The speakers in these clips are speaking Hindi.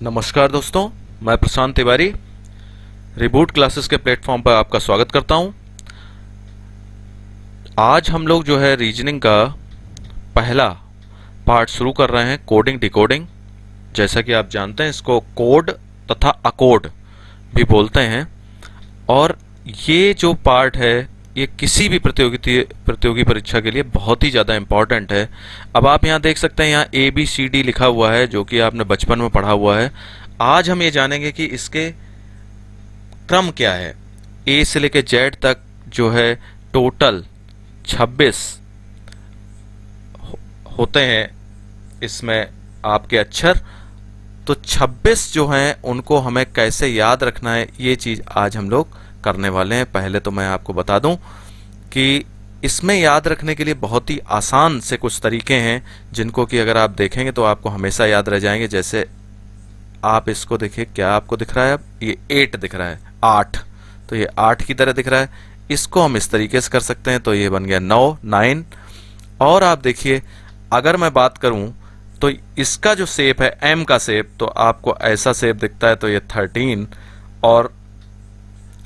नमस्कार दोस्तों, मैं प्रशांत तिवारी रिबूट क्लासेस के प्लेटफॉर्म पर आपका स्वागत करता हूं। आज हम लोग जो है रीजनिंग का पहला पार्ट शुरू कर रहे हैं, कोडिंग डिकोडिंग। जैसा कि आप जानते हैं, इसको कोड तथा अकोड भी बोलते हैं। और ये जो पार्ट है ये किसी भी प्रतियोगी परीक्षा के लिए बहुत ही ज़्यादा इम्पॉर्टेंट है। अब आप यहाँ देख सकते हैं, यहाँ ABCD लिखा हुआ है जो कि आपने बचपन में पढ़ा हुआ है। आज हम ये जानेंगे कि इसके क्रम क्या है। A से लेके Z तक जो है टोटल 26 होते हैं इसमें आपके अक्षर। तो 26 जो हैं उनको हमें कैसे याद रखना है, ये चीज़ आज हम लोग करने वाले हैं। पहले तो मैं आपको बता दूं कि इसमें याद रखने के लिए बहुत ही आसान से कुछ तरीके हैं जिनको कि अगर आप देखेंगे तो आपको हमेशा याद रह जाएंगे। जैसे आप इसको देखिए, क्या आपको दिख रहा है? अब ये 8 दिख रहा है, 8, तो ये 8 की तरह दिख रहा है। इसको हम इस तरीके से कर सकते हैं, तो ये बन गया 9, 9। और आप देखिए, अगर मैं बात करूं तो इसका जो शेप है M का शेप, तो आपको ऐसा शेप दिखता है, तो ये 13। और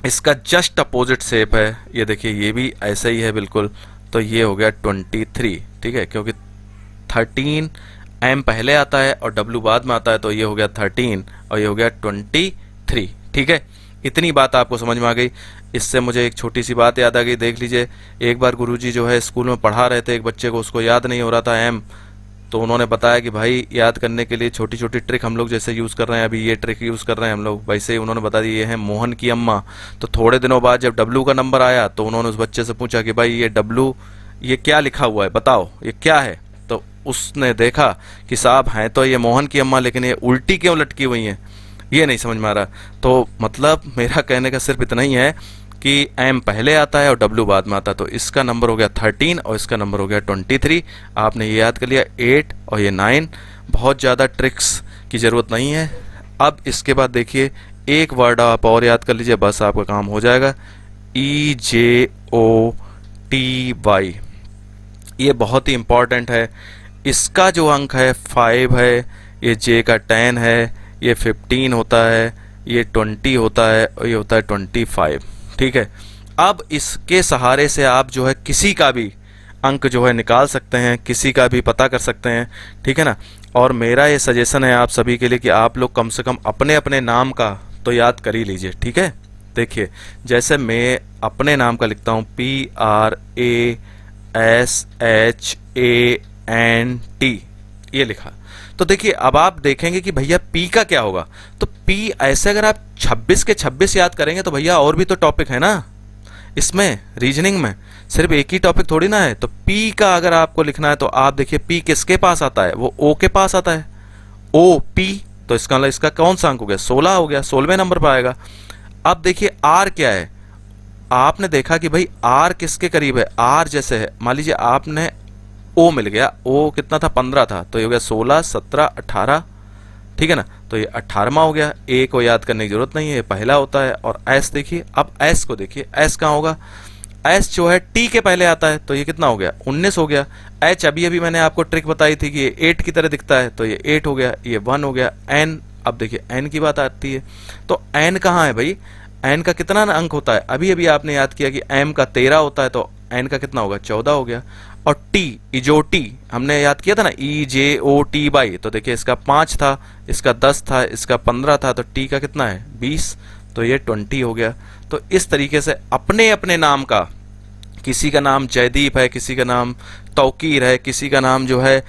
इसका जस्ट अपोजिट शेप है, ये देखिए, ये भी ऐसा ही है बिल्कुल, तो ये हो गया 23। ठीक है, क्योंकि 13 M पहले आता है और W बाद में आता है, तो ये हो गया 13 और ये हो गया 23। ठीक है, इतनी बात आपको समझ में आ गई। इससे मुझे एक छोटी सी बात याद आ गई। देख लीजिए, एक बार गुरुजी जो है स्कूल में पढ़ा रहे थे एक बच्चे को, उसको याद नहीं हो रहा था M, तो उन्होंने बताया कि भाई याद करने के लिए छोटी छोटी ट्रिक हम लोग जैसे यूज़ कर रहे हैं, अभी ये ट्रिक यूज़ कर रहे हैं हम लोग, वैसे ही उन्होंने बता दी, ये है मोहन की अम्मा। तो थोड़े दिनों बाद जब W का नंबर आया तो उन्होंने उस बच्चे से पूछा कि भाई ये W, ये क्या लिखा हुआ है, बताओ ये क्या है। तो उसने देखा कि साहब हैं तो ये मोहन की अम्मा, लेकिन ये उल्टी क्यों लटकी हुई हैं, ये नहीं समझ में आ रहा। तो मतलब मेरा कहने का सिर्फ इतना ही है कि M पहले आता है और W बाद में आता है। तो इसका नंबर हो गया 13 और इसका नंबर हो गया 23। आपने ये याद कर लिया, 8 और ये 9। बहुत ज़्यादा ट्रिक्स की ज़रूरत नहीं है। अब इसके बाद देखिए, एक वर्ड आप और याद कर लीजिए, बस आपका काम हो जाएगा। EJOTY, ये बहुत ही इम्पॉर्टेंट है। इसका जो अंक है 5 है, ये J का 10 है, ये 15 होता है, ये 20 होता है और ये होता है 25। ठीक है, अब इसके सहारे से आप जो है किसी का भी अंक जो है निकाल सकते हैं, किसी का भी पता कर सकते हैं। ठीक है ना। और मेरा ये सजेशन है आप सभी के लिए कि आप लोग कम से कम अपने अपने नाम का तो याद कर ही लीजिए। ठीक है, देखिए जैसे मैं अपने नाम का लिखता हूँ, PRASHANT, ये लिखा। तो देखिए, अब आप देखेंगे कि भैया P का क्या होगा। तो P ऐसे अगर आप 26 के 26 याद करेंगे तो भैया और भी तो टॉपिक है ना इसमें, रीजनिंग में सिर्फ एक ही टॉपिक थोड़ी ना है। तो P का अगर आपको लिखना है तो आप देखिए, P किसके पास आता है? वो O के पास आता है, OP। तो इसका मतलब इसका कौन सा अंक हो गया? 16 हो गया, 16वें नंबर पर आएगा। अब देखिए R क्या है। आपने देखा कि भाई R किसके करीब है? R जैसे है, मान लीजिए आपने O मिल गया, O कितना था? 15 था, तो ये हो गया 16, 17, 18। ठीक है ना, तो ये 18वां हो गया। A को याद करने की जरूरत नहीं है, ये पहला होता है। और S देखिए, अब S को देखिए, S कहाँ होगा? S जो है T के पहले आता है, तो ये कितना हो गया? 19 हो गया। H अभी अभी मैंने आपको ट्रिक बताई थी कि ये 8 की तरह दिखता है, तो ये 8 हो गया, ये 1 हो गया। N, अब देखिए N की बात आती है, तो N कहाँ है भाई? N का कितना अंक होता है? अभी अभी आपने याद किया कि M का 13 होता है, तो N का कितना होगा? 14 हो गया। और T, इजोटी, हमने याद किया था ना, EJOTY, तो देखिए इसका 5 था, इसका 10 था, इसका 15 था, तो T का कितना है? 20, तो ये 20 हो गया। तो इस तरीके से अपने अपने नाम का, किसी का नाम जयदीप है, किसी का नाम तौकीर है, किसी का नाम जो है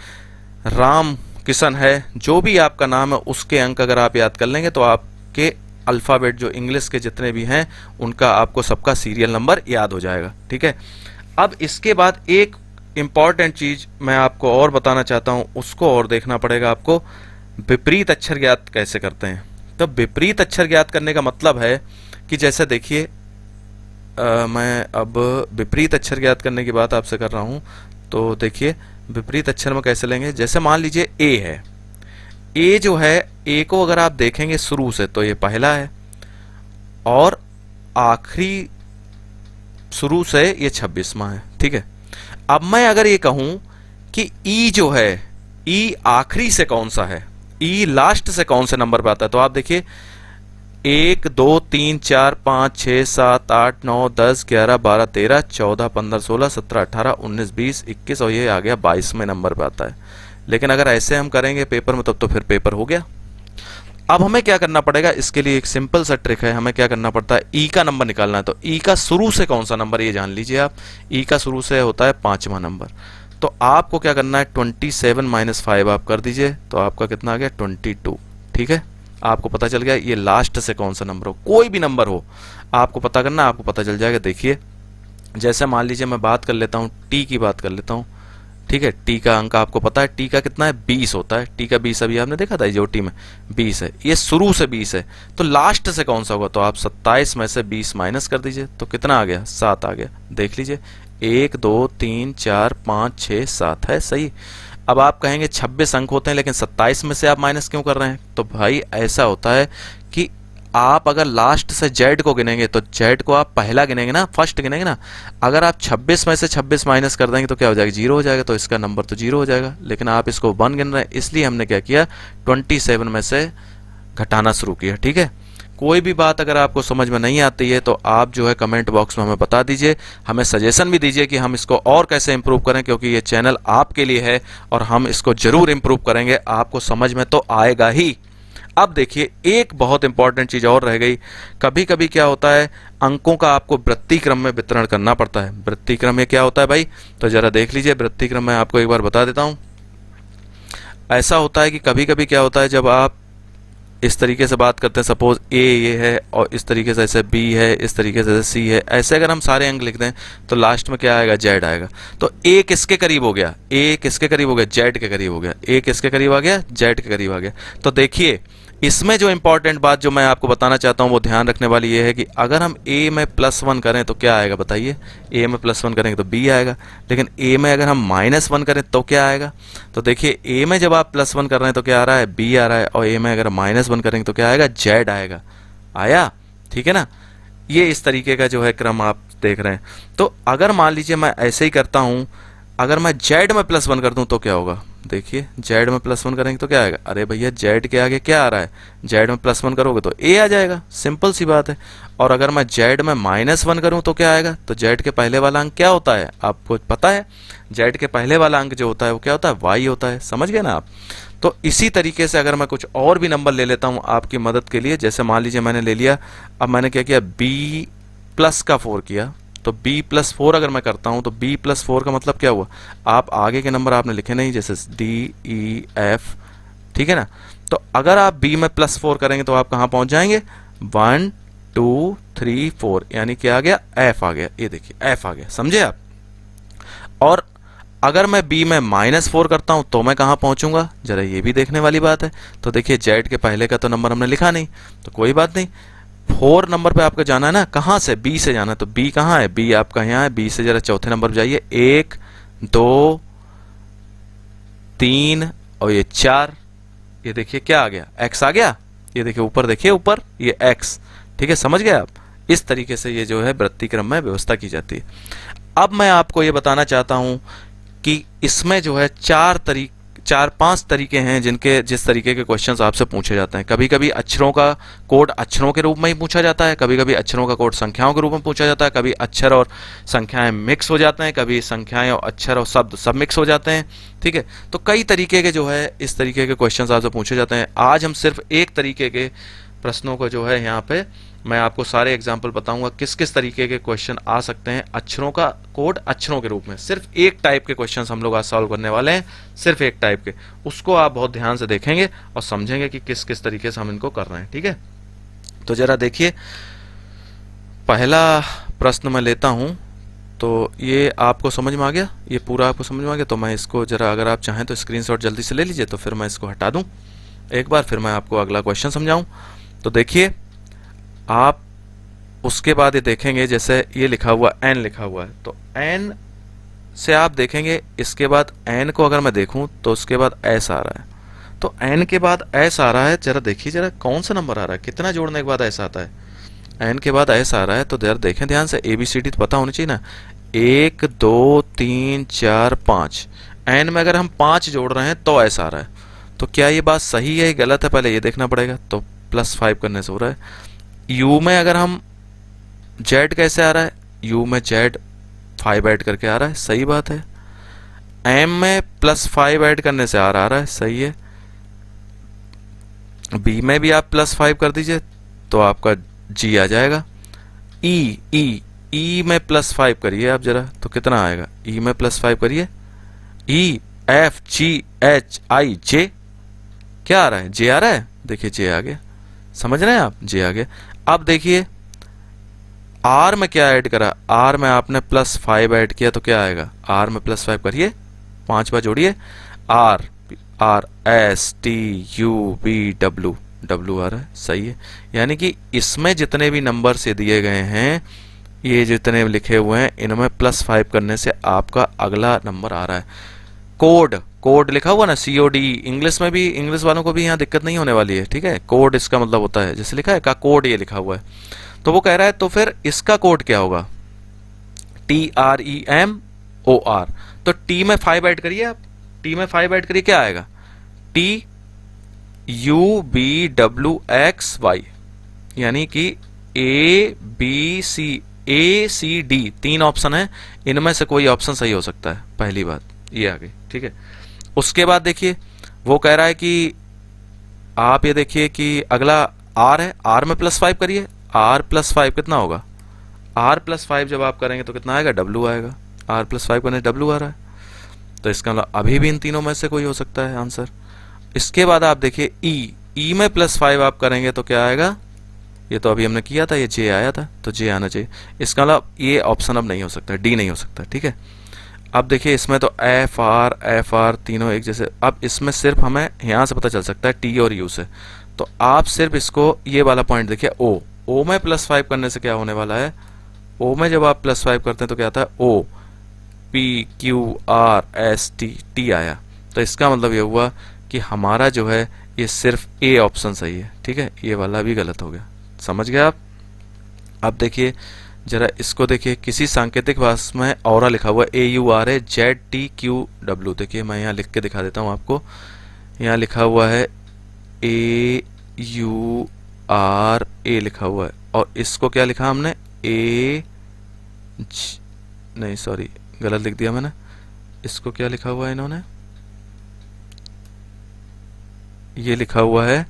राम किशन है, जो भी आपका नाम है उसके अंक अगर आप याद कर लेंगे तो आपके अल्फ़ाबेट जो इंग्लिश के जितने भी हैं उनका आपको सबका सीरियल नंबर याद हो जाएगा। ठीक है, अब इसके बाद एक इम्पॉर्टेंट चीज मैं आपको और बताना चाहता हूं, उसको और देखना पड़ेगा आपको। विपरीत अक्षर ज्ञात कैसे करते हैं? तो विपरीत अक्षर ज्ञात करने का मतलब है कि जैसे देखिए, मैं अब विपरीत अक्षर ज्ञात करने की बात आपसे कर रहा हूं। तो देखिए, विपरीत अक्षर में कैसे लेंगे? जैसे मान लीजिए A है, A जो है, A को अगर आप देखेंगे शुरू से तो ये पहला है, और आखिरी शुरू से ये 26वां है। ठीक है, अब मैं अगर ये कहूं कि E जो है, E आखिरी से कौन सा है? ई लास्ट से कौन से नंबर पे आता है? तो आप देखिए 1 2 3 4 5 6 7 8 9 10 11 12 13 14 15 16 17 18 19 20 21 और ये आ गया 22वें नंबर पे आता है। लेकिन अगर ऐसे हम करेंगे पेपर में तब तो फिर पेपर हो गया। अब हमें क्या करना पड़ेगा, इसके लिए एक सिंपल सा ट्रिक है। हमें क्या करना पड़ता है, ई का नंबर निकालना है। तो ई का शुरू से कौन सा नंबर, ये जान लीजिए आप। ई का शुरू से होता है 5वां नंबर। तो आपको क्या करना है, 27 माइनस 5 आप कर दीजिए, तो आपका कितना आ गया 22। ठीक है, आपको पता चल गया ये लास्ट से कौन सा नंबर हो, कोई भी नंबर हो आपको पता करना, आपको पता चल जाएगा। देखिए जैसे मान लीजिए मैं बात कर लेता हूँ, टी की बात कर लेता हूँ। ठीक है, टी का अंक आपको पता है, टी का कितना है 20 होता है। टी का 20 अभी आपने देखा था जोटी में 20 है, ये शुरू से 20 है। तो लास्ट से कौन सा होगा, तो आप 27 में से 20 माइनस कर दीजिए, तो कितना आ गया 7 आ गया। देख लीजिए 1 2 3 4 5 6 7 है सही। अब आप कहेंगे 26 अंक होते हैं लेकिन 27 में से आप माइनस क्यों कर रहे हैं? तो भाई ऐसा होता है कि आप अगर लास्ट से जेड को गिनेंगे तो जेड को आप पहला गिनेंगे ना, फर्स्ट गिनेंगे ना। अगर आप 26 में से 26 माइनस कर देंगे तो क्या हो जाएगा, 0 हो जाएगा। तो इसका नंबर तो 0 हो जाएगा, लेकिन आप इसको 1 गिन रहे हैं, इसलिए हमने क्या किया 27 में से घटाना शुरू किया। ठीक है, कोई भी बात अगर आपको समझ में नहीं आती है तो आप जो है कमेंट बॉक्स में हमें बता दीजिए, हमें सजेशन भी दीजिए कि हम इसको और कैसे इंप्रूव करें, क्योंकि ये चैनल आपके लिए है और हम इसको जरूर इंप्रूव करेंगे, आपको समझ में तो आएगा ही। अब देखिए एक बहुत इंपॉर्टेंट चीज और रह गई, कभी कभी क्या होता है अंकों का आपको वृत्ति क्रम में वितरण करना पड़ता है। वृत्ति क्रम में क्या होता है भाई, तो जरा देख लीजिए। वृत्ति क्रम में आपको एक बार बता देता हूं। ऐसा होता है कि कभी कभी क्या होता है, जब आप इस तरीके से बात करते हैं, सपोज ए ये है और इस तरीके से ऐसे बी है, इस तरीके से सी है, ऐसे अगर हम सारे अंक लिख दें तो लास्ट में क्या आएगा, जेड आएगा। तो ए किसके करीब हो गया, ए किसके करीब हो गया, जेड के करीब हो गया। ए किसके करीब आ गया, जेड के करीब आ गया। तो देखिए इसमें जो इंपॉर्टेंट बात जो मैं आपको बताना चाहता हूं वो ध्यान रखने वाली ये है कि अगर हम ए में +1 करें तो क्या आएगा बताइए, ए में +1 करेंगे तो बी आएगा, लेकिन ए में अगर हम -1 करें तो क्या आएगा। तो देखिए ए में जब आप +1 कर रहे हैं तो क्या आ रहा है, बी आ रहा है, और ए में अगर -1 करेंगे तो क्या आएगा, जेड आएगा। आया, ठीक है ना। ये इस तरीके का जो है क्रम आप देख रहे हैं। तो अगर मान लीजिए मैं ऐसे ही करता हूं, अगर मैं जेड में +1 कर दूं तो क्या होगा, देखिए जेड में +1 करेंगे तो क्या आएगा, अरे भैया जेड के आगे क्या आ रहा है, जेड में +1 करोगे तो ए आ जाएगा, सिंपल सी बात है। और अगर मैं जेड में -1 करूं तो क्या आएगा, तो जेड के पहले वाला अंक क्या होता है आपको पता है, जेड के पहले वाला अंक जो होता है वो क्या होता है, वाई होता है। समझ गए ना आप। तो इसी तरीके से अगर मैं कुछ और भी नंबर ले लेता हूं आपकी मदद के लिए, जैसे मान लीजिए मैंने ले लिया, अब मैंने क्या किया, b + 4 किया, तो b + 4 अगर मैं करता हूं तो b + 4 का मतलब क्या हुआ, आप आगे के नंबर आपने लिखे नहीं, जैसे d e f, ठीक है ना। तो अगर आप b में +4 करेंगे तो आप कहां पहुंच जाएंगे, 1 2 3 4, यानी क्या आ गया, f आ गया। ये देखिए f आ गया, समझे आप। और अगर मैं b में -4 करता हूं तो मैं कहां पहुंचूंगा, जरा ये भी देखने वाली बात है। तो देखिए z के पहले का तो नंबर हमने लिखा नहीं, तो कोई बात नहीं, 4 नंबर पे आपको जाना है ना, कहां से, b से जाना है। तो b कहां है, b आपका यहाँ है, b से जरा चौथे नंबर पे जाइए, 1 2 3 और ये 4, ये देखिए क्या आ गया, x आ गया। ये देखिए ऊपर, देखिए ऊपर ये x, ठीक है, समझ गए आप। इस तरीके से ये जो है वृत्ति क्रम में व्यवस्था की जाती है। अब मैं आपको ये बताना चाहता हूं कि इसमें जो है 4-5 तरीके हैं जिस तरीके के क्वेश्चंस आपसे पूछे जाते हैं। कभी कभी अक्षरों का कोड अक्षरों के रूप में ही पूछा जाता है, कभी कभी अक्षरों का कोड संख्याओं के रूप में पूछा जाता है, कभी अक्षर और संख्याएं मिक्स हो जाते हैं, कभी संख्याएं और अक्षर और शब्द सब मिक्स हो जाते हैं। ठीक है, तो कई तरीके के जो है इस तरीके के क्वेश्चंस आपसे पूछे जाते हैं। आज हम सिर्फ एक तरीके के प्रश्नों को जो है यहाँ पे मैं आपको सारे एग्जाम्पल बताऊंगा किस किस तरीके के क्वेश्चन आ सकते हैं अक्षरों का कोड अक्षरों के रूप में। सिर्फ एक टाइप के क्वेश्चंस हम लोग आज सॉल्व करने वाले हैं, सिर्फ एक टाइप के, उसको आप बहुत ध्यान से देखेंगे और समझेंगे कि किस किस तरीके से हम इनको कर रहे हैं। ठीक है, तो जरा देखिए पहला प्रश्न मैं लेता हूं, तो ये आपको समझ में आ गया, ये पूरा आपको समझ में आ गया। तो मैं इसको जरा, अगर आप चाहें तो स्क्रीनशॉट जल्दी से ले लीजिए, तो फिर मैं इसको हटा दूं एक बार, फिर मैं आपको अगला क्वेश्चन समझाऊं। तो देखिए आप उसके बाद ये देखेंगे, जैसे ये लिखा हुआ n लिखा हुआ है, तो n से आप देखेंगे, इसके बाद n को अगर मैं देखूं तो उसके बाद s आ रहा है, तो n के बाद s आ रहा है। जरा देखिए जरा कौन सा नंबर आ रहा है, कितना जोड़ने के बाद s आता है, n के बाद s आ रहा है। तो जरा देखें ध्यान से, ABCD तो पता होनी चाहिए ना, 1 2 3 4 5, n में अगर हम 5 जोड़ रहे हैं तो s आ रहा है। तो क्या ये बात सही है गलत है, पहले ये देखना पड़ेगा। तो +5 करने से हो रहा है। u में अगर हम z कैसे आ रहा है, u में z 5 ऐड करके आ रहा है, सही बात है। m में +5 ऐड करने से आ रहा है, सही है। b में भी आप +5 कर दीजिए तो आपका g आ जाएगा। e में +5 करिए आप जरा, तो कितना आएगा, e में +5 करिए, e f g h i j, क्या आ रहा है, j आ रहा है, देखिए j आ गया, समझ रहे हैं आप, j आ गया। अब देखिए r में क्या ऐड करा, r में आपने +5 ऐड किया तो क्या आएगा, r में +5 करिए, 5 बार जोड़िए, r r s t u v w, w आ रहा है, सही है। यानी कि इसमें जितने भी नंबर से दिए गए हैं, ये जितने लिखे हुए हैं, इनमें +5 करने से आपका अगला नंबर आ रहा है। कोड लिखा हुआ ना, COD, इंग्लिश में भी, इंग्लिश वालों को भी यहाँ दिक्कत नहीं होने वाली है, ठीक है। कोड इसका मतलब होता है, जैसे लिखा है का कोड, ये लिखा हुआ है, तो वो कह रहा है तो फिर इसका कोड क्या होगा, TREMOR। तो T में 5 ऐड करिए आप, T में 5 ऐड करिए, क्या आएगा, TUBWXY, यानी कि ABCD 3 ऑप्शन है, इनमें से कोई ऑप्शन सही हो सकता है, पहली बात ये आ गई, ठीक है। उसके बाद देखिए वो कह रहा है कि आप ये देखिए कि अगला R है, R में +5 करिए, R +5 कितना होगा, R +5 जब आप करेंगे तो कितना आएगा, W आएगा, R +5 करने W आ रहा है, तो इसका मतलब अभी भी इन तीनों में से कोई हो सकता है आंसर। इसके बाद आप देखिए E में +5 आप करेंगे तो क्या आएगा, ये तो अभी हमने किया था, ये J आया था, तो J आना चाहिए। इसका मतलब ये ऑप्शन अब नहीं हो सकता, D नहीं हो सकता, ठीक है। अब देखिए इसमें तो FR तीनों एक जैसे, अब इसमें सिर्फ हमें यहाँ से पता चल सकता है T और U से, तो आप सिर्फ इसको ये वाला पॉइंट देखिए, O में +5 करने से क्या होने वाला है, O में जब आप +5 करते हैं तो क्या आता है, O P Q R S T, T आया, तो इसका मतलब ये हुआ कि हमारा जो है ये सिर्फ A ऑप्शन सही है, ठीक है, ये वाला भी गलत हो गया, समझ गए आप। अब देखिए जरा इसको देखिए, किसी सांकेतिक भाषा में और लिखा हुआ है AURAZTQW, देखिए मैं यहाँ लिख के दिखा देता हूँ आपको, यहाँ लिखा हुआ है AURA लिखा हुआ है, और इसको क्या लिखा हमने, नहीं सॉरी गलत लिख दिया मैंने, इसको क्या लिखा हुआ है इन्होंने, ये लिखा हुआ है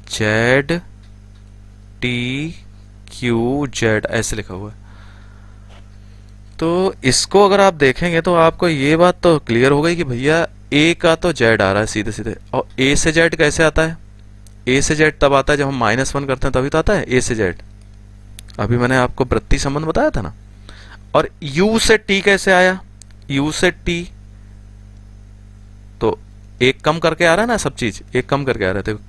ZTQZ, ऐसे लिखा हुआ है। तो इसको अगर आप देखेंगे तो आपको ये बात तो क्लियर हो गई कि भैया A का तो Z आ रहा है सीधे सीधे, और A से Z कैसे आता है, A से Z तब आता है जब हम -1 करते हैं, तभी तो आता है A से Z। अभी मैंने आपको वृत्ति संबंध बताया था ना। और U से T कैसे आया, U से T तो एक कम करके आ रहा है ना, सब चीज एक कम करके आ रहा है, देखो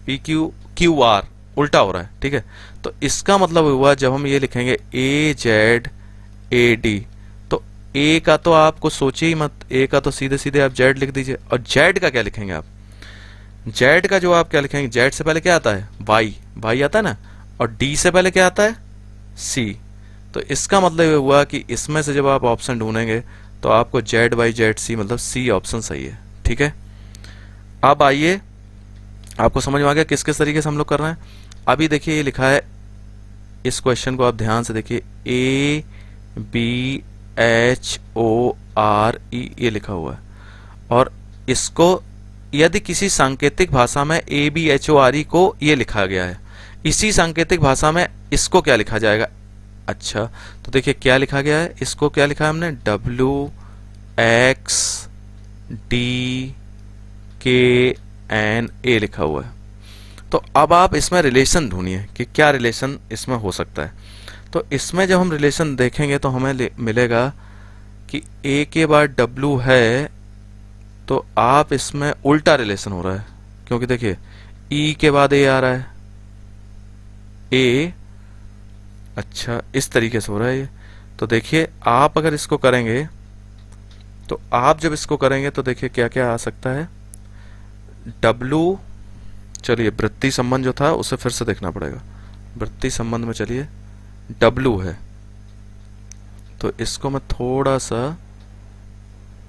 PQQR उल्टा हो रहा है, ठीक है। तो इसका मतलब हुआ जब हम ये लिखेंगे AZAD, तो A का तो आपको सोचिए ही मत, A का तो सीधे सीधे आप Z लिख दीजिए, और Z का क्या लिखेंगे आप, Z का जो आप क्या लिखेंगे, Z से पहले क्या आता है, Y आता है ना, और D से पहले क्या आता है, C। तो इसका मतलब ये हुआ कि इसमें से जब आप ऑप्शन ढूंढेंगे तो आपको ZYZC मतलब C ऑप्शन सही है, ठीक है। अब आइए आपको समझ में आ गया किस किस तरीके से हम लोग कर रहे हैं। अभी देखिए ये लिखा है, इस क्वेश्चन को आप ध्यान से देखिए, ABHORE ये लिखा हुआ है, और इसको यदि किसी सांकेतिक भाषा में ABHORE को ये लिखा गया है, इसी सांकेतिक भाषा में इसको क्या लिखा जाएगा, अच्छा तो देखिए क्या लिखा गया है, इसको क्या लिखा है हमने, WXDKNA लिखा हुआ है। तो अब आप इसमें रिलेशन ढूंढिए कि क्या रिलेशन इसमें हो सकता है। तो इसमें जब हम रिलेशन देखेंगे तो हमें मिलेगा कि A के बाद W है, तो आप इसमें उल्टा रिलेशन हो रहा है, क्योंकि देखिए E के बाद A आ रहा है, A, अच्छा इस तरीके से हो रहा है ये। तो देखिए आप अगर इसको करेंगे, तो आप जब इसको करेंगे तो देखिए क्या क्या आ सकता है, W, चलिए वृत्ति संबंध जो था उसे फिर से देखना पड़ेगा, वृत्ति संबंध में चलिए W है, तो इसको मैं थोड़ा सा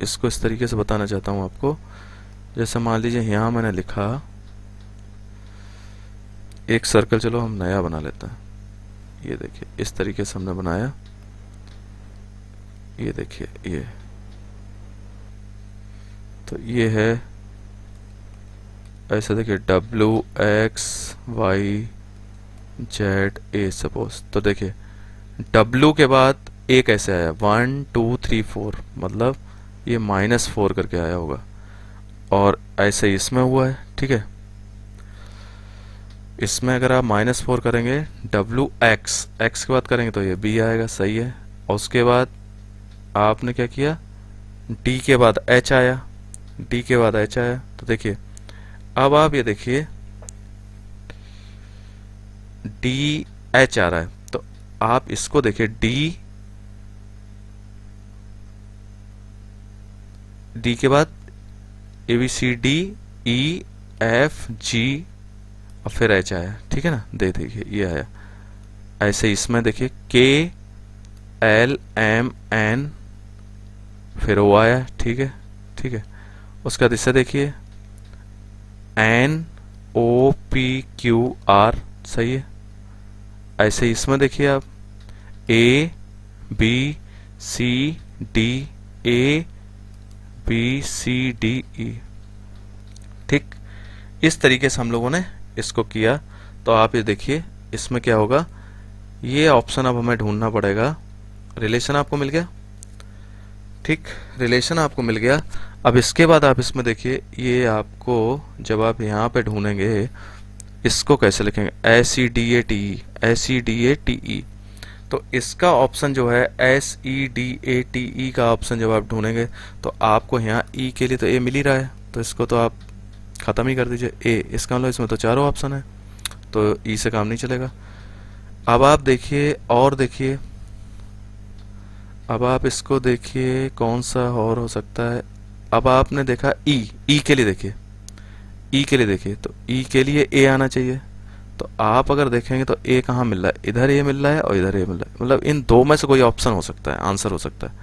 इसको इस तरीके से बताना चाहता हूं आपको जैसे मान लीजिए यहाँ मैंने लिखा एक सर्कल, चलो हम नया बना लेते हैं। ये देखिए इस तरीके से हमने बनाया, ये देखिए ये, तो ये है ऐसे देखिए WXYZ A सपोज। तो देखिए W के बाद A कैसे आया, 1 2 3 4, मतलब ये -4 करके आया होगा, और ऐसे ही इसमें हुआ है। ठीक है, इसमें अगर आप -4 करेंगे WX, X के बाद करेंगे तो ये B आएगा, सही है। और उसके बाद आपने क्या किया, D के बाद H आया, D के बाद H आया। तो देखिए अब आप ये देखिए DH आ रहा है, तो आप इसको देखिए D के बाद ABCDEFG और फिर H आया। ठीक है ना, देखिए ये आया। ऐसे इसमें देखिए KLMN फिर O आया। ठीक है, ठीक है। उसके बाद इससे देखिए NOPQR, सही है। ऐसे इसमें देखिए आप ABCDE, ठीक, इस तरीके से हम लोगों ने इसको किया। तो आप ये देखिए इसमें क्या होगा, ये ऑप्शन अब हमें ढूंढना पड़ेगा। रिलेशन आपको मिल गया, ठीक, रिलेशन आपको मिल गया। अब इसके बाद आप इसमें देखिए, ये आपको जब आप यहाँ पे ढूंढेंगे इसको कैसे लिखेंगे, SEDATE, तो इसका ऑप्शन जो है SEDATE का ऑप्शन जब आप ढूंढेंगे तो आपको यहाँ E के लिए तो A मिल ही रहा है, तो इसको तो आप ख़त्म ही कर दीजिए A। इसका मतलब इसमें तो चारों ऑप्शन है, तो E से काम नहीं चलेगा। अब आप देखिए और देखिए, अब आप इसको देखिए कौन सा और हो सकता है। अब आपने देखा E के लिए देखिए, E के लिए देखिए, तो E के लिए A आना चाहिए। तो आप अगर देखेंगे तो A कहाँ मिल रहा है, इधर A मिल रहा है और इधर A मिल रहा है, मतलब इन दो में से कोई ऑप्शन हो सकता है, आंसर हो सकता है।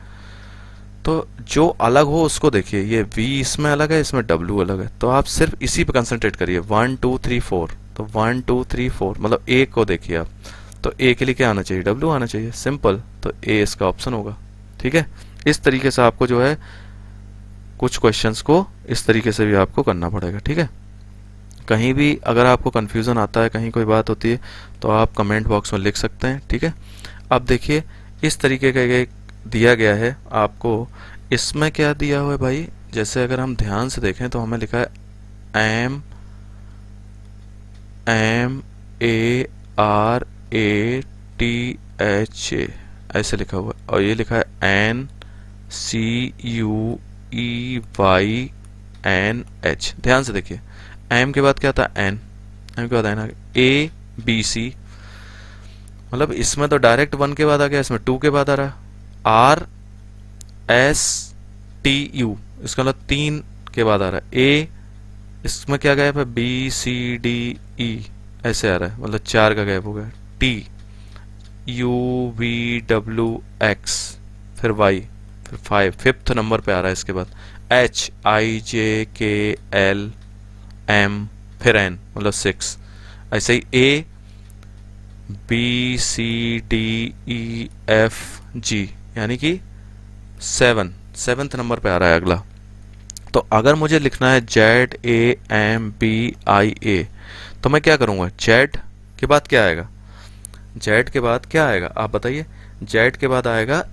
तो जो अलग हो उसको देखिए, ये V इसमें अलग है, इसमें W अलग है, तो आप सिर्फ इसी पे कंसंट्रेट करिए। 1 2 3 4, तो 1 2 3 4 मतलब A को देखिए आप, तो A के लिए क्या आना चाहिए, W आना चाहिए, सिंपल। तो A इसका ऑप्शन होगा। ठीक है, इस तरीके से आपको जो है कुछ क्वेश्चंस को इस तरीके से भी आपको करना पड़ेगा। ठीक है, कहीं भी अगर आपको कन्फ्यूज़न आता है, कहीं कोई बात होती है, तो आप कमेंट बॉक्स में लिख सकते हैं। ठीक है, अब देखिए इस तरीके का एक दिया गया है आपको। इसमें क्या दिया हुआ है भाई, जैसे अगर हम ध्यान से देखें तो हमें लिखा है MARATHA ऐसे लिखा हुआ है, और ये लिखा है NCUEYNH। ध्यान से देखिए, M के बाद क्या था, N, M के बाद N आ गया, ABC, मतलब इसमें तो डायरेक्ट 1 के बाद आ गया, इसमें 2 के बाद आ रहा है, RSTU, इसका मतलब 3 के बाद आ रहा है, A, इसमें क्या गैप है, BCDE ऐसे आ रहा है, मतलब 4 का गैप हो गया, TUVWX, फिर Y, फिर 5, 5th नंबर पे आ रहा है, इसके बाद HIJKLM, फिर N मतलब 6, ऐसे ही ABCDEFG यानी कि 7th नंबर पे आ रहा है अगला। तो अगर मुझे लिखना है ZAMBIA, तो मैं क्या करूंगा, Z के बाद क्या आएगा, Z के बाद क्या आएगा आप बताइए, Z के बाद आएगा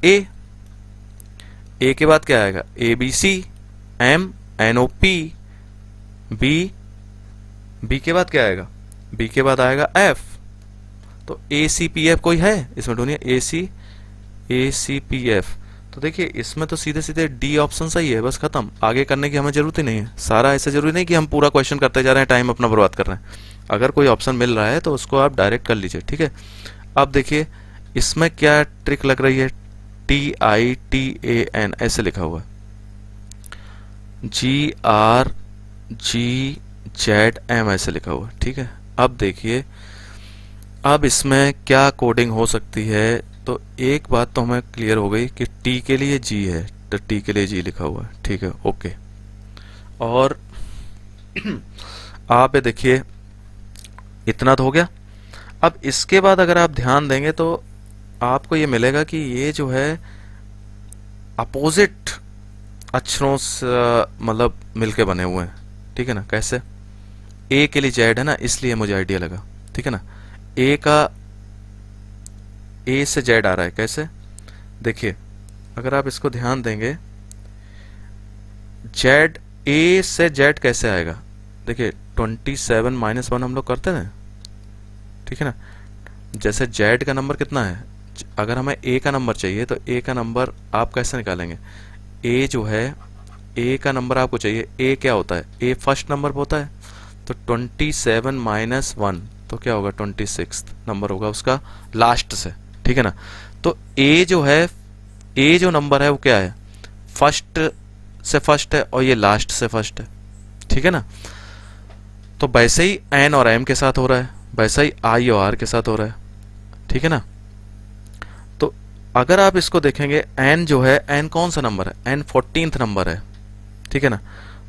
A के बाद क्या आएगा, ABC, M, NOP, B के बाद क्या आएगा, B के बाद आएगा F, तो ACPF कोई है इसमें ढूंढिए, ACPF। तो देखिए इसमें तो सीधे सीधे D ऑप्शन सही है, बस खत्म, आगे करने की हमें जरूरत ही नहीं है। सारा ऐसा जरूरी नहीं कि हम पूरा क्वेश्चन करते जा रहे हैं, टाइम अपना बर्बाद कर रहे हैं। अगर कोई ऑप्शन मिल रहा है तो उसको आप डायरेक्ट कर लीजिए। ठीक है, अब देखिए इसमें क्या ट्रिक लग रही है, TITAN ऐसे लिखा हुआ है, GRGZM ऐसे लिखा हुआ है। ठीक है, अब देखिए अब इसमें क्या कोडिंग हो सकती है। तो एक बात तो हमें क्लियर हो गई कि T के लिए G है, तो T के लिए G लिखा हुआ है। ठीक है, ओके। और आप ये देखिए, इतना तो हो गया। अब इसके बाद अगर आप ध्यान देंगे तो आपको ये मिलेगा कि ये जो है अपोजिट अक्षरों से मतलब मिलके बने हुए हैं, ठीक है ना। कैसे? ए के लिए जेड है ना, इसलिए मुझे आइडिया लगा, ठीक है ना। ए का, ए से जेड आ रहा है, कैसे? देखिए, अगर आप इसको ध्यान देंगे, जेड, ए से जेड कैसे आएगा? देखिए 27 - 1 हम लोग करते हैं, ठीक है ना। जैसे जेड का नंबर कितना है, अगर हमें ए का नंबर चाहिए तो ए का नंबर आप कैसे निकालेंगे? ए जो है, ए का नंबर आपको चाहिए, ए क्या होता है? ए फर्स्ट नंबर होता है, तो 27 - 1 तो क्या होगा? 26 नंबर होगा उसका लास्ट से, ठीक है ना। तो ए जो है, ए जो नंबर है वो क्या है? फर्स्ट से फर्स्ट है और ये लास्ट से फर्स्ट है, ठीक है ना। तो वैसे ही एन और एम के साथ हो रहा है, वैसा ही आई और आर के साथ हो रहा है, ठीक है ना। तो अगर आप इसको देखेंगे, एन जो है, एन कौन सा नंबर है? एन 14th नंबर है, ठीक है ना।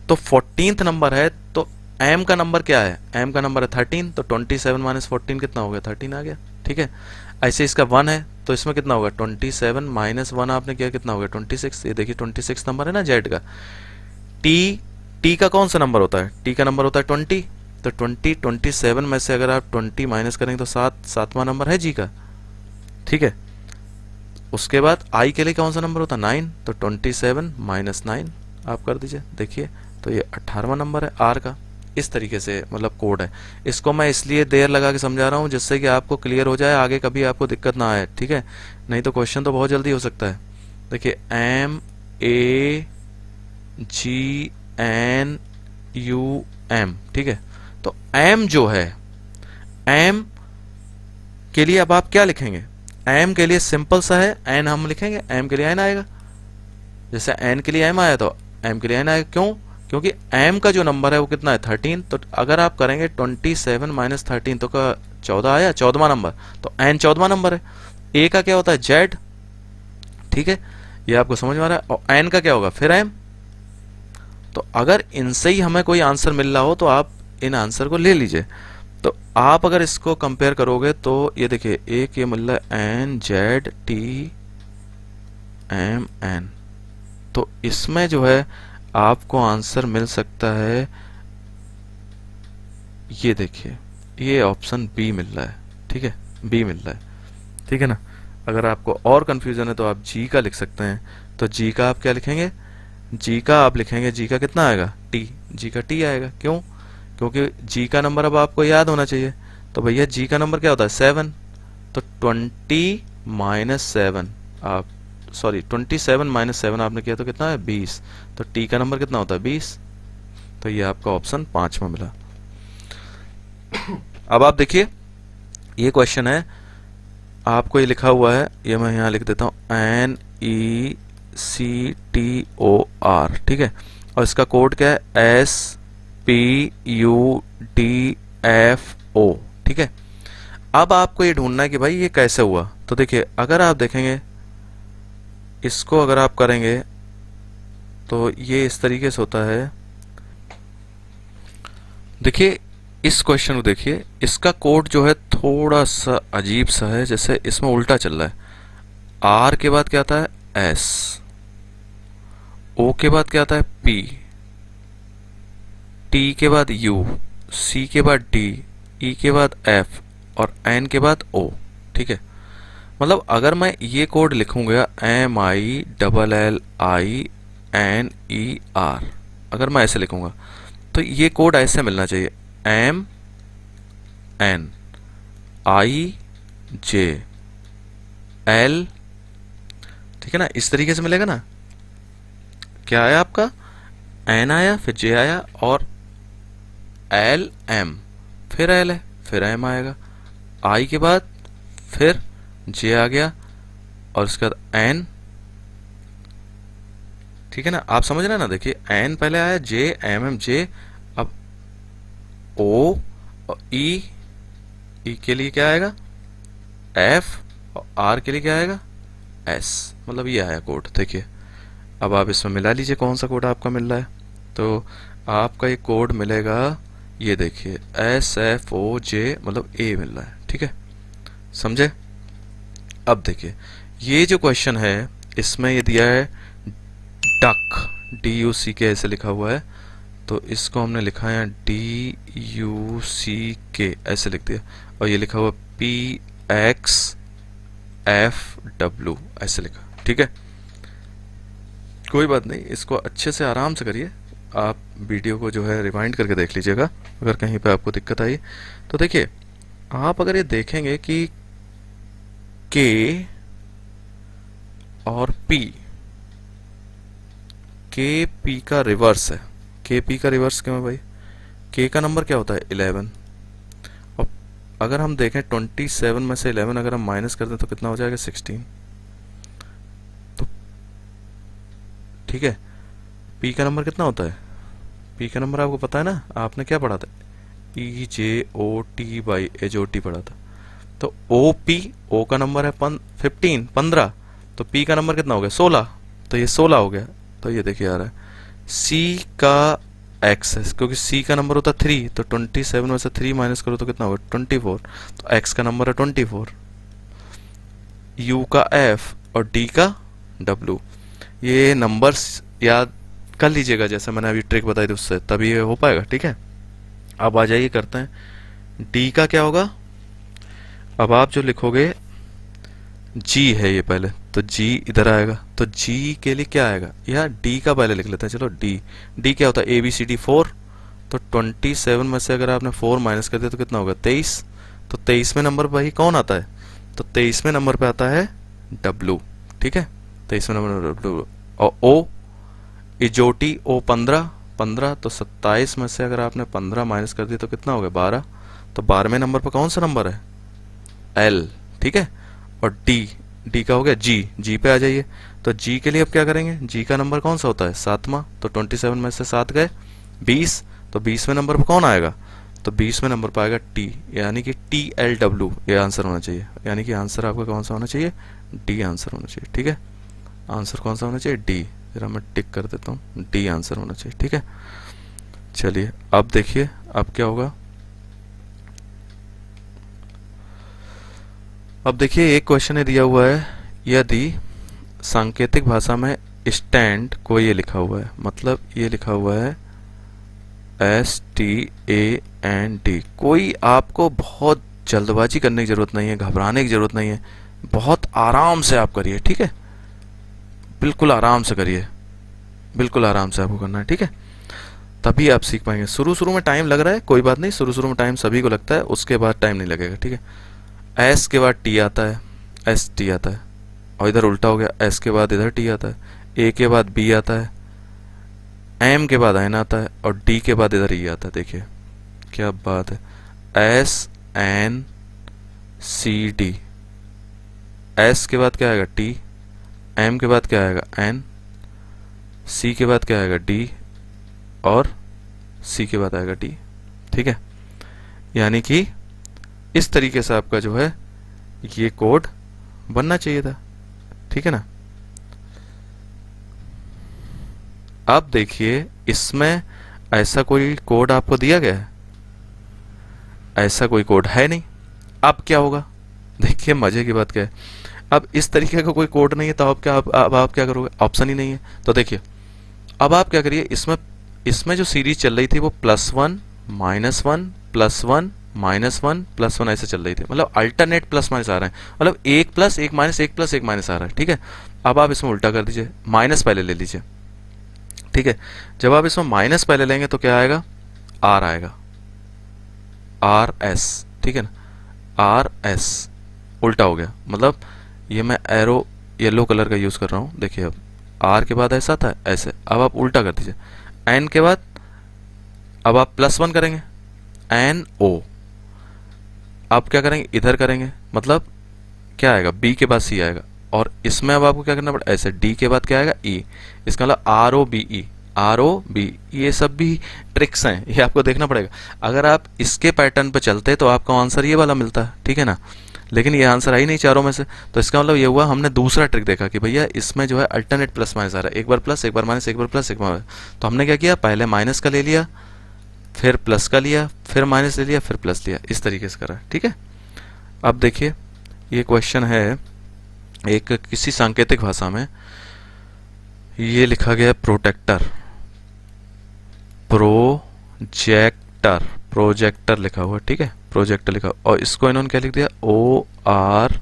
तो 14th नंबर है, तो एम का नंबर क्या है? एम का नंबर है 13, तो 27 - 14 कितना हो गया? 13 आ गया, ठीक है। ऐसे इसका 1 है, तो इसमें कितना होगा? 27 - 1 आपने किया, कितना हो गया? 26। ये देखिए 26 नंबर है ना जेड का। टी, टी का कौन सा नंबर होता है? टी का नंबर होता है 20, तो 27 में से अगर आप 20 माइनस करेंगे तो 7वां नंबर है जी का, ठीक है। उसके बाद आई के लिए कौन सा नंबर होता है? 9, तो 27 - 9 आप कर दीजिए, देखिए तो ये 18वां नंबर है आर का। इस तरीके से मतलब कोड है। इसको मैं इसलिए देर लगा के समझा रहा हूँ जिससे कि आपको क्लियर हो जाए, आगे कभी आपको दिक्कत ना आए, ठीक है। नहीं तो क्वेश्चन तो बहुत जल्दी हो सकता है। देखिए M A G N U M, ठीक है। तो एम जो है, एम के लिए अब आप क्या लिखेंगे? एम के लिए सिंपल सा है, एन हम लिखेंगे, एम के लिए एन आएगा। जैसे एन के लिए एम आया तो एम के लिए एन आएगा। क्यों? क्योंकि एम का जो नंबर है वो कितना है? 13। तो अगर आप करेंगे 27 - 13 तो का 14 आया, 14वां नंबर, तो एन 14वां नंबर है। ए का क्या होता है? जेड, ठीक है, ये आपको समझ में आ रहा है। और एन का क्या होगा? फिर एम। तो अगर इनसे ही हमें कोई आंसर मिल रहा हो तो आप इन आंसर को ले लीजिए। तो आप अगर इसको कंपेयर करोगे तो ये देखिए, एक ये मिल रहा है N Z T M N, तो इसमें जो है आपको आंसर मिल सकता है, ये देखिए, ये ऑप्शन बी मिल रहा है, ठीक है, बी मिल रहा है, ठीक है ना। अगर आपको और कंफ्यूजन है तो आप जी का लिख सकते हैं। तो जी का आप क्या लिखेंगे? जी का आप लिखेंगे, जी का कितना आएगा? टी, जी का टी आएगा। क्यों? क्योंकि जी का नंबर अब आपको याद होना चाहिए। तो भैया जी का नंबर क्या होता है? 7, तो 20 - 7 आप, सॉरी 27 - 7 आपने किया तो कितना है? 20। तो टी का नंबर कितना होता है? 20। तो ये आपका ऑप्शन 5 में मिला। अब आप देखिए, ये क्वेश्चन है, आपको ये लिखा हुआ है, ये मैं यहाँ लिख देता हूँ, NECTOR, ठीक है। और इसका कोड क्या है? SPUDFO, ठीक है। अब आपको ये ढूंढना है कि भाई ये कैसे हुआ। तो देखिए, अगर आप देखेंगे इसको, अगर आप करेंगे तो ये इस तरीके से होता है। देखिए इस क्वेश्चन को देखिए, इसका कोड जो है थोड़ा सा अजीब सा है, जैसे इसमें उल्टा चल रहा है। आर के बाद क्या आता है? एस, ओ के बाद क्या आता है? पी, टी के बाद यू, सी के बाद डी, ई के बाद एफ और एन के बाद ओ, ठीक है। मतलब अगर मैं ये कोड लिखूंगा MILLINER, अगर मैं ऐसे लिखूंगा तो ये कोड ऐसे मिलना चाहिए, MNIJL, ठीक है ना, इस तरीके से मिलेगा ना। क्या आया आपका? एन आया, फिर जे आया और एल एम, फिर एल है, फिर एम आएगा, आई के बाद फिर जे आ गया और उसके बाद एन, ठीक है ना। आप समझ रहे हैं ना। देखिए एन पहले आया, जे एम एम जे, अब ओ और ई, ई के लिए क्या आएगा? एफ, और आर के लिए क्या आएगा? एस। मतलब ये आया कोड। देखिए अब आप इसमें मिला लीजिए कौन सा कोड आपका मिल रहा है। तो आपका ये कोड मिलेगा, ये देखिए SFOJ, मतलब ए मिल रहा है, ठीक है, समझे। अब देखिए ये जो क्वेश्चन है इसमें ये दिया है डक, DUCK ऐसे लिखा हुआ है, तो इसको हमने लिखा है DUCK ऐसे लिख दिया, और ये लिखा हुआ PXFW ऐसे लिखा, ठीक है। कोई बात नहीं, इसको अच्छे से आराम से करिए, आप वीडियो को जो है रिवाइंड करके देख लीजिएगा अगर कहीं पे आपको दिक्कत आई। तो देखिए आप अगर ये देखेंगे कि K और P, KP का रिवर्स है। KP का रिवर्स क्यों है भाई? K का नंबर क्या होता है 11, और अगर हम देखें 27 में से 11 अगर हम माइनस कर दें तो कितना हो जाएगा 16, तो ठीक है। P का नंबर कितना होता है? P का नंबर आपको पता है ना, आपने क्या पढ़ा था, EJOT/HOT पढ़ा था। तो OP, O का नंबर है 15, तो P का नंबर कितना हो गया 16, तो ये 16 हो गया। तो ये देखिए आ रहा है C का X है, क्योंकि C का नंबर होता है 3, तो 27 में से 3 माइनस करो तो कितना होगा 24, तो X का नंबर है 24। U का F और D का W, ये नंबर्स याद कर लीजिएगा, जैसे मैंने अभी ट्रिक बताई थी उससे, तभी ये हो पाएगा, ठीक है। अब आ जाइए करते हैं, D का क्या होगा। अब आप जो लिखोगे G है ये पहले, तो G इधर आएगा, तो G के लिए क्या आएगा, या D का पहले लिख लेते हैं, चलो D क्या होता है ABCD 4, तो 27 में से अगर आपने 4 माइनस कर दिया तो कितना होगा 23, तो 23वें नंबर पर ही कौन आता है, तो 23वें नंबर पे आता है W, ठीक है, 23वें नंबर W। और O इजोटी O 15, तो 27 में से अगर आपने 15 माइनस कर दिया तो कितना हो गया 12, तो 12वें नंबर पर कौन सा नंबर है L, ठीक है। और D का हो गया G पे आ जाइए, तो G के लिए अब क्या करेंगे, G का नंबर कौन सा होता है 7वां, तो 27 में से 7 गए 20, तो 20वें नंबर पर कौन आएगा, तो 20वें नंबर पर आएगा T, यानी कि TLW ये आंसर होना चाहिए, यानी कि आंसर आपका कौन सा होना चाहिए, D आंसर होना चाहिए, ठीक है। आंसर कौन सा होना चाहिए D, जरा मैं टिक कर देता हूँ, D आंसर होना चाहिए, ठीक है। चलिए अब देखिए अब क्या होगा। अब देखिए एक क्वेश्चन है दिया हुआ है, यदि सांकेतिक भाषा में स्टैंड को ये लिखा हुआ है, मतलब ये लिखा हुआ है STAND, कोई आपको बहुत जल्दबाजी करने की जरूरत नहीं है, घबराने की जरूरत नहीं है, बहुत आराम से आप करिए, ठीक है, बिल्कुल आराम से करिए, बिल्कुल आराम से आपको करना है, ठीक है, तभी आप सीख पाएंगे। शुरू में टाइम लग रहा है, कोई बात नहीं, शुरू में टाइम सभी को लगता है, उसके बाद टाइम नहीं लगेगा, ठीक है। S के बाद T आता है, ST आता है, और इधर उल्टा हो गया, S के बाद इधर T आता है, A के बाद B आता है, M के बाद N आता है, और D के बाद इधर E आता है। देखिए क्या बात है, SNCD, S के बाद क्या आएगा T, M के बाद क्या आएगा N, C के बाद क्या आएगा D, और C के बाद आएगा D, ठीक है। यानी कि इस तरीके से आपका जो है ये कोड बनना चाहिए था, ठीक है ना। अब देखिए इसमें ऐसा कोई कोड आपको दिया गया है, ऐसा कोई कोड है नहीं। अब क्या होगा, देखिए मजे की बात क्या है, अब इस तरीके का कोई कोड नहीं है, तो अब आप क्या करोगे, ऑप्शन ही नहीं है। तो देखिए अब आप क्या करिए, इसमें जो सीरीज चल रही थी वो +1 -1 +1 -1 +1 ऐसे चल रही थी, मतलब अल्टरनेट प्लस माइनस आ रहे हैं, मतलब 1 + 1 - 1 + 1 माइनस आ रहा है, ठीक है। अब आप इसमें उल्टा कर दीजिए, माइनस पहले ले लीजिए, ठीक है। जब आप इसमें माइनस पहले लेंगे तो क्या आएगा, R आएगा, RS, ठीक है ना, RS उल्टा हो गया, मतलब ये मैं एरो येलो कलर का यूज कर रहा हूं। देखिए अब R के बाद ऐसा था ऐसे, अब आप उल्टा कर दीजिए, N के बाद अब आप +1 करेंगे, NO, आप क्या करेंगे इधर करेंगे, मतलब क्या आएगा B के बाद C आएगा, और इसमें अब आपको क्या करना पड़ेगा, ऐसे D के बाद क्या आएगा E, इसका मतलब ROBE, ROB, ये सब भी ट्रिक्स हैं, ये आपको देखना पड़ेगा। अगर आप इसके पैटर्न पे चलते तो आपका आंसर ये वाला मिलता है, ठीक है ना, लेकिन ये आंसर आई नहीं चारों में से। तो इसका मतलब ये हुआ हमने दूसरा ट्रिक देखा कि भैया इसमें जो है अल्टरनेट प्लस माइनस आ रहा है, एक बार प्लस एक बार माइनस, एक बार प्लस एक बार माइनस। तो हमने क्या किया, पहले माइनस का ले लिया, फिर प्लस का लिया, फिर माइनस ले लिया, फिर प्लस लिया, इस तरीके से करा, ठीक है। अब देखिए ये क्वेश्चन है एक किसी सांकेतिक भाषा में, ये लिखा गया प्रोटेक्टर, प्रोजेक्टर, प्रोजेक्टर लिखा हुआ, ठीक है, प्रोजेक्टर लिखा, और इसको इन्होंने क्या लिख दिया, ORPCEJROT।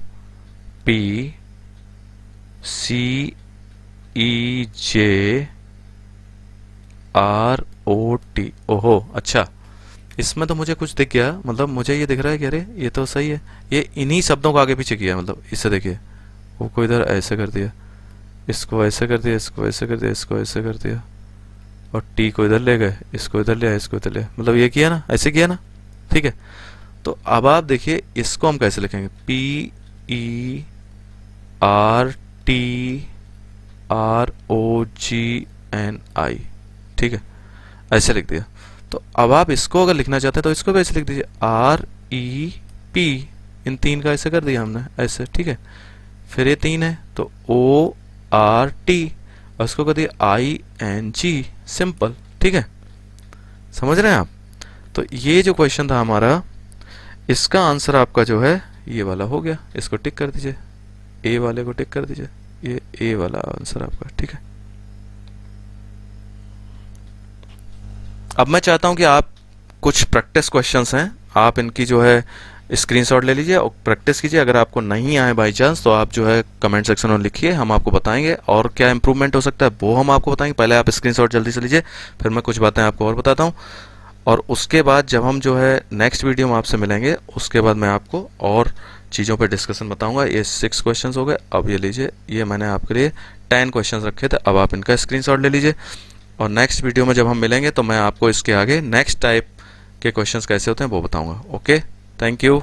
ओहो अच्छा, इसमें तो मुझे कुछ दिख गया, मतलब मुझे ये दिख रहा है कि अरे ये तो सही है, ये इन्हीं शब्दों को आगे पीछे किया, मतलब इससे देखिए वो को इधर ऐसे कर दिया, इसको ऐसे कर दिया, इसको ऐसे कर दिया, इसको ऐसे कर दिया, और टी को इधर ले गए, इसको इधर लिया, इसको इधर लिया, मतलब ये किया ना, ऐसे किया ना, ठीक है। तो अब आप देखिए इसको हम कैसे लिखेंगे, PERTROGNI, ठीक है, ऐसे लिख दिया। तो अब आप इसको अगर लिखना चाहते हैं तो इसको भी ऐसे लिख दीजिए, REP, इन तीन का ऐसे कर दिया हमने ऐसे, ठीक है। फिर ये तीन है तो ORT, और इसको कर दिया ING, सिंपल, ठीक है, समझ रहे हैं आप। तो ये जो क्वेश्चन था हमारा, इसका आंसर आपका जो है ये वाला हो गया, इसको टिक कर दीजिए, ए वाले को टिक कर दीजिए, ये ए वाला आंसर आपका, ठीक है। अब मैं चाहता हूं कि आप कुछ प्रैक्टिस क्वेश्चंस हैं, आप इनकी जो है स्क्रीनशॉट ले लीजिए और प्रैक्टिस कीजिए। अगर आपको नहीं आए बाई चांस तो आप जो है कमेंट सेक्शन में लिखिए, हम आपको बताएंगे और क्या इंप्रूवमेंट हो सकता है वो हम आपको बताएंगे। पहले आप स्क्रीनशॉट जल्दी से लीजिए, फिर मैं कुछ बातें आपको और बताता हूँ, और उसके बाद जब हम जो है नेक्स्ट वीडियो में आपसे मिलेंगे उसके बाद मैं आपको और चीज़ों पे डिस्कशन बताऊंगा। ये 6 क्वेश्चंस हो गए। अब ये लीजिए, ये मैंने आपके लिए 10 क्वेश्चंस रखे थे, अब आप इनका स्क्रीनशॉट ले लीजिए, और नेक्स्ट वीडियो में जब हम मिलेंगे तो मैं आपको इसके आगे नेक्स्ट टाइप के क्वेश्चंस कैसे होते हैं वो बताऊंगा। Okay, thank you.